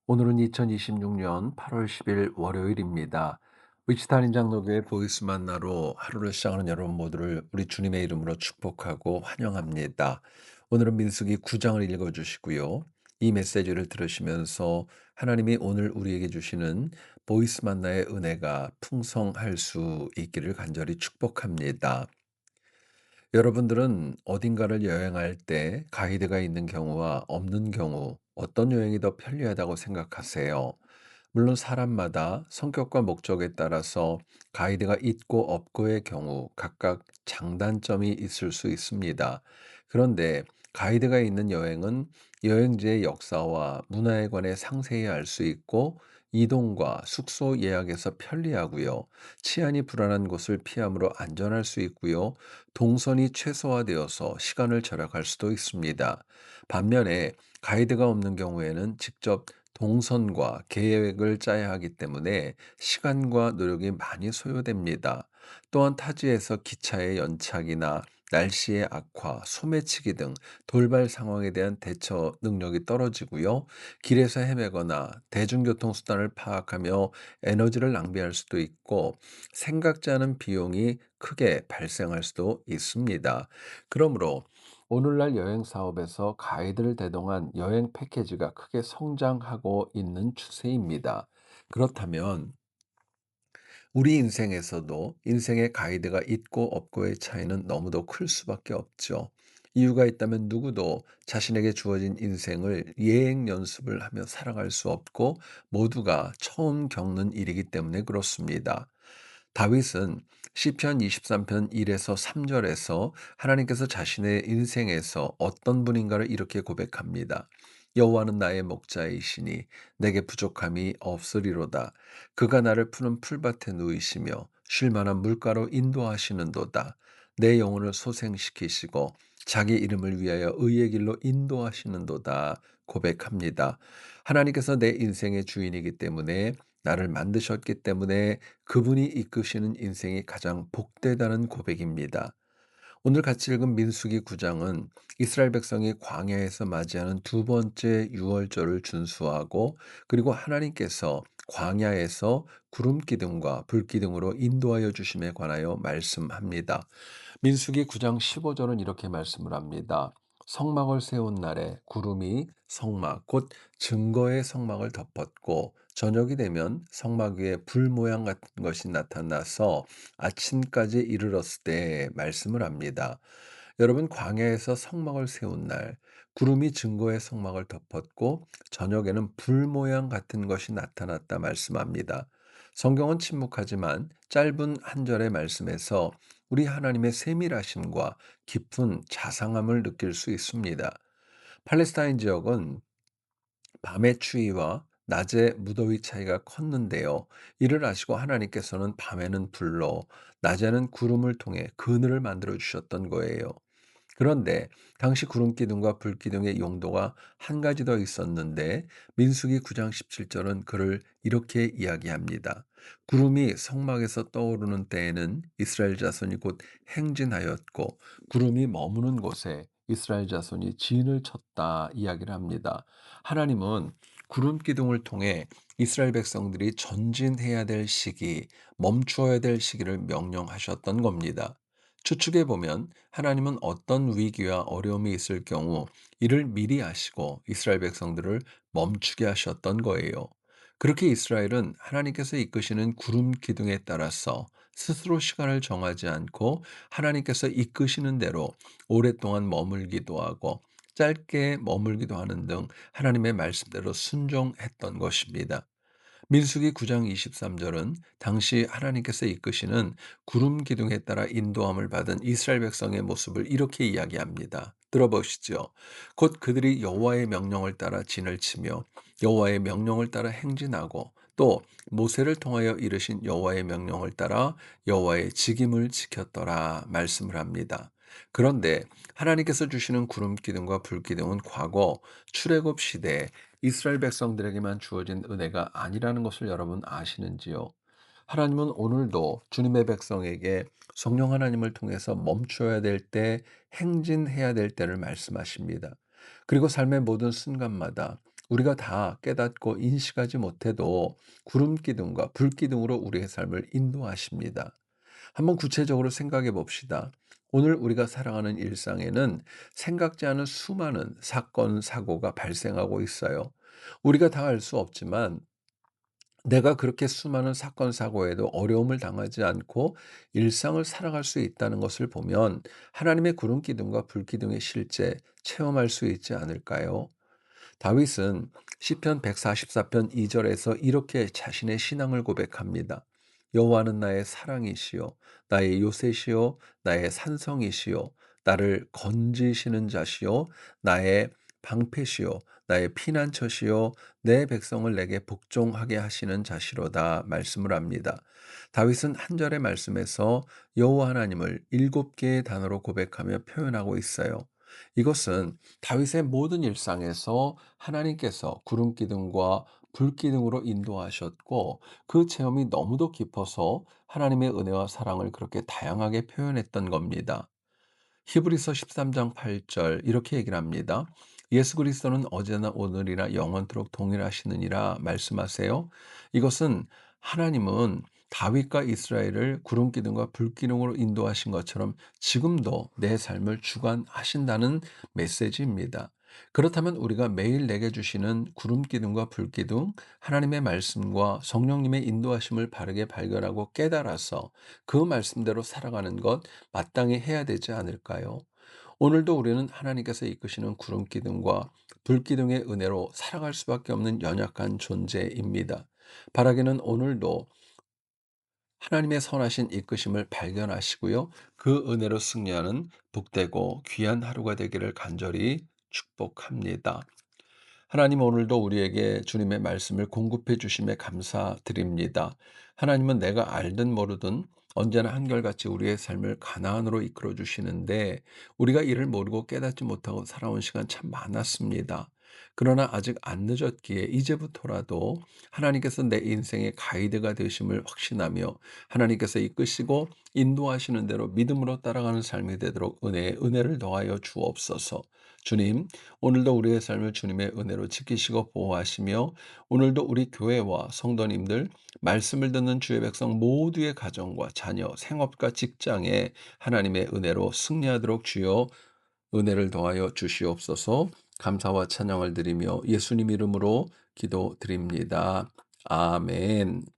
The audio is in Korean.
오늘은 2026년 8월 10일 월요일입니다. 위치타 인장로교회 보이스 만나로 하루를 시작하는 여러분 모두를 우리 주님의 이름으로 축복하고 환영합니다. 오늘은 민수기 9장을 읽어주시고요. 이 메시지를 들으시면서 하나님이 오늘 우리에게 주시는 보이스 만나의 은혜가 풍성할 수 있기를 간절히 축복합니다. 여러분들은 어딘가를 여행할 때 가이드가 있는 경우와 없는 경우 어떤 여행이 더 편리하다고 생각하세요? 물론 사람마다 성격과 목적에 따라서 가이드가 있고 없고의 경우 각각 장단점이 있을 수 있습니다. 그런데 가이드가 있는 여행은 여행지의 역사와 문화에 관해 상세히 알 수 있고 이동과 숙소 예약에서 편리하고요. 치안이 불안한 곳을 피함으로 안전할 수 있고요. 동선이 최소화되어서 시간을 절약할 수도 있습니다. 반면에 가이드가 없는 경우에는 직접 동선과 계획을 짜야 하기 때문에 시간과 노력이 많이 소요됩니다. 또한 타지에서 기차의 연착이나 날씨의 악화, 소매치기 등 돌발 상황에 대한 대처 능력이 떨어지고요. 길에서 헤매거나 대중교통 수단을 파악하며 에너지를 낭비할 수도 있고 생각지 않은 비용이 크게 발생할 수도 있습니다. 그러므로 오늘날 여행 사업에서 가이드를 대동한 여행 패키지가 크게 성장하고 있는 추세입니다. 그렇다면 우리 인생에서도 인생의 가이드가 있고 없고의 차이는 너무도 클 수밖에 없죠. 이유가 있다면 누구도 자신에게 주어진 인생을 예행 연습을 하며 살아갈 수 없고 모두가 처음 겪는 일이기 때문에 그렇습니다. 다윗은 시편 23편 1에서 3절에서 하나님께서 자신의 인생에서 어떤 분인가를 이렇게 고백합니다. 여호와는 나의 목자이시니 내게 부족함이 없으리로다. 그가 나를 푸른 풀밭에 누이시며 쉴 만한 물가로 인도하시는도다. 내 영혼을 소생시키시고 자기 이름을 위하여 의의 길로 인도하시는도다 고백합니다. 하나님께서 내 인생의 주인이기 때문에 나를 만드셨기 때문에 그분이 이끄시는 인생이 가장 복되다는 고백입니다. 오늘 같이 읽은 민수기 9장은 이스라엘 백성이 광야에서 맞이하는 두 번째 유월절을 준수하고 그리고 하나님께서 광야에서 구름 기둥과 불 기둥으로 인도하여 주심에 관하여 말씀합니다. 민수기 9장 15절은 이렇게 말씀을 합니다. 성막을 세운 날에 구름이 성막 곧 증거의 성막을 덮었고 저녁이 되면 성막 위에 불 모양 같은 것이 나타나서 아침까지 이르렀을 때 말씀을 합니다. 여러분 광야에서 성막을 세운 날 구름이 증거의 성막을 덮었고 저녁에는 불 모양 같은 것이 나타났다 말씀합니다. 성경은 침묵하지만 짧은 한 절의 말씀에서 우리 하나님의 세밀하심과 깊은 자상함을 느낄 수 있습니다. 팔레스타인 지역은 밤의 추위와 낮의 무더위 차이가 컸는데요. 이를 아시고 하나님께서는 밤에는 불로, 낮에는 구름을 통해 그늘을 만들어 주셨던 거예요. 그런데 당시 구름 기둥과 불 기둥의 용도가 한 가지 더 있었는데 민수기 9장 17절은 그를 이렇게 이야기합니다. 구름이 성막에서 떠오르는 때에는 이스라엘 자손이 곧 행진하였고 구름이 머무는 곳에 이스라엘 자손이 진을 쳤다 이야기를 합니다. 하나님은 구름 기둥을 통해 이스라엘 백성들이 전진해야 될 시기, 멈추어야 될 시기를 명령하셨던 겁니다. 추측해 보면 하나님은 어떤 위기와 어려움이 있을 경우 이를 미리 아시고 이스라엘 백성들을 멈추게 하셨던 거예요. 그렇게 이스라엘은 하나님께서 이끄시는 구름 기둥에 따라서 스스로 시간을 정하지 않고 하나님께서 이끄시는 대로 오랫동안 머물기도 하고 짧게 머물기도 하는 등 하나님의 말씀대로 순종했던 것입니다. 민수기 9장 23절은 당시 하나님께서 이끄시는 구름 기둥에 따라 인도함을 받은 이스라엘 백성의 모습을 이렇게 이야기합니다. 들어보시죠. 곧 그들이 여호와의 명령을 따라 진을 치며 여호와의 명령을 따라 행진하고 또 모세를 통하여 이르신 여호와의 명령을 따라 여호와의 직임을 지켰더라 말씀을 합니다. 그런데 하나님께서 주시는 구름 기둥과 불 기둥은 과거 출애굽 시대에 이스라엘 백성들에게만 주어진 은혜가 아니라는 것을 여러분 아시는지요? 하나님은 오늘도 주님의 백성에게 성령 하나님을 통해서 멈춰야 될 때, 행진해야 될 때를 말씀하십니다. 그리고 삶의 모든 순간마다 우리가 다 깨닫고 인식하지 못해도 구름 기둥과 불 기둥으로 우리의 삶을 인도하십니다. 한번 구체적으로 생각해 봅시다. 오늘 우리가 살아가는 일상에는 생각지 않은 수많은 사건, 사고가 발생하고 있어요. 우리가 다 알 수 없지만 내가 그렇게 수많은 사건, 사고에도 어려움을 당하지 않고 일상을 살아갈 수 있다는 것을 보면 하나님의 구름 기둥과 불 기둥의 실제 체험할 수 있지 않을까요? 다윗은 시편 144편 2절에서 이렇게 자신의 신앙을 고백합니다. 여호와는 나의 사랑이시요 나의 요새시요 나의 산성이시요 나를 건지시는 자시요 나의 방패시요 나의 피난처시요 내 백성을 내게 복종하게 하시는 자시로다 말씀을 합니다. 다윗은 한 절의 말씀에서 여호와 하나님을 7개의 단어로 고백하며 표현하고 있어요. 이것은 다윗의 모든 일상에서 하나님께서 구름 기둥과 불 기둥으로 인도하셨고 그 체험이 너무도 깊어서 하나님의 은혜와 사랑을 그렇게 다양하게 표현했던 겁니다. 히브리서 13장 8절 이렇게 얘기를 합니다. 예수 그리스도는 어제나 오늘이나 영원토록 동일하시느니라 말씀하세요. 이것은 하나님은 다윗과 이스라엘을 구름 기둥과 불 기둥으로 인도하신 것처럼 지금도 내 삶을 주관하신다는 메시지입니다. 그렇다면 우리가 매일 내게 주시는 구름 기둥과 불 기둥, 하나님의 말씀과 성령님의 인도하심을 바르게 발견하고 깨달아서 그 말씀대로 살아가는 것 마땅히 해야 되지 않을까요? 오늘도 우리는 하나님께서 이끄시는 구름 기둥과 불 기둥의 은혜로 살아갈 수밖에 없는 연약한 존재입니다. 바라기는 오늘도 하나님의 선하신 이끄심을 발견하시고요. 그 은혜로 승리하는 복되고 귀한 하루가 되기를 간절히 축복합니다. 하나님 오늘도 우리에게 주님의 말씀을 공급해 주심에 감사드립니다. 하나님은 내가 알든 모르든 언제나 한결같이 우리의 삶을 가나안으로 이끌어 주시는데 우리가 이를 모르고 깨닫지 못하고 살아온 시간 참 많았습니다. 그러나 아직 안 늦었기에 이제부터라도 하나님께서 내 인생의 가이드가 되심을 확신하며 하나님께서 이끄시고 인도하시는 대로 믿음으로 따라가는 삶이 되도록 은혜를 더하여 주옵소서. 주님, 오늘도 우리의 삶을 주님의 은혜로 지키시고 보호하시며 오늘도 우리 교회와 성도님들 말씀을 듣는 주의 백성 모두의 가정과 자녀, 생업과 직장에 하나님의 은혜로 승리하도록 주여 은혜를 더하여 주시옵소서. 감사와 찬양을 드리며 예수님 이름으로 기도드립니다. 아멘.